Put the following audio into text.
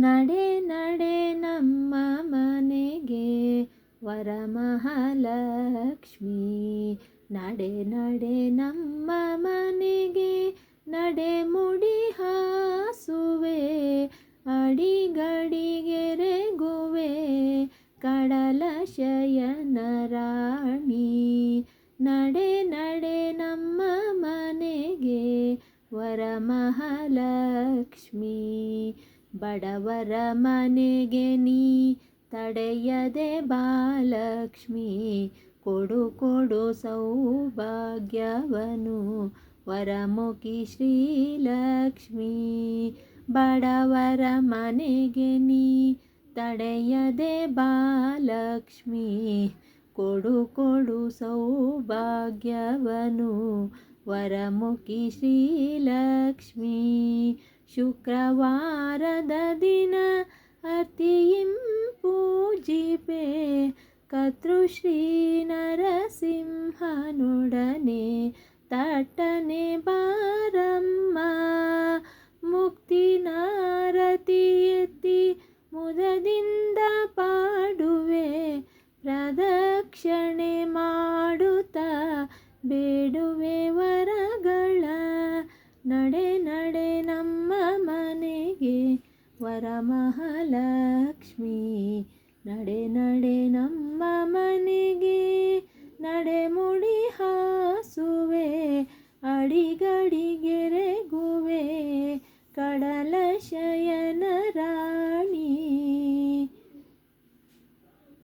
ನಡೆ ನಡೆ ನಮ್ಮ ಮನೆಗೆ ವರಮಹಾಲಕ್ಷ್ಮಿ. ನಡೆ ನಡೆ ನಮ್ಮ ಮನೆಗೆ ನಡೆ ಮುಡಿ ಹಾಸುವೆ, ಅಡಿಗಡಿಗೆರೆಗುವೆ ಕಡಲ ಶಯನ ರಾಣಿ. ನಡೆ ನಡೆ ನಮ್ಮ ಮನೆಗೆ ವರಮಹಾಲಕ್ಷ್ಮಿ. ಬಡವರ ಮನೆಗೆ ನೀ ತಡೆಯದೆ ಬಾಲಕ್ಷ್ಮಿ, ಕೊಡು ಕೊಡು ಸೌಭಾಗ್ಯವನು ವರಮುಖಿ ಶ್ರೀಲಕ್ಷ್ಮಿ. ಬಡವರ ಮನೆಗೆ ನೀ ತಡೆಯದೆ ಬಾಲಕ್ಷ್ಮಿ, ಕೊಡು ಕೊಡು ಸೌಭಾಗ್ಯವನು ವರಮುಖಿ ಶ್ರೀಲಕ್ಷ್ಮಿ. ಶುಕ್ರವಾರದ ದಿನ ಅತಿಯಿಂ ಪೂಜಿಪೆ, ಕರ್ತೃಶ್ರೀ ನರಸಿಂಹನೊಡನೆ ತಟ್ಟನೆ ಬಾರಮ್ಮ. ಮುಕ್ತಿನಾರತಿ ಎತ್ತಿ ಮುದದಿಂದ ಪಾಡುವೆ, ಪ್ರದಕ್ಷಿಣೆ ಮಾಡುತ್ತಾ ಬೇಡುವೆ ವರಗಳ. ನಡೆ ನಡೆ ನಮ್ಮ ಮನೆಗೆ ವರಮಹಾಲಕ್ಷ್ಮಿ. ನಡೆ ನಡೆ ನಮ್ಮ ಮನೆಗೆ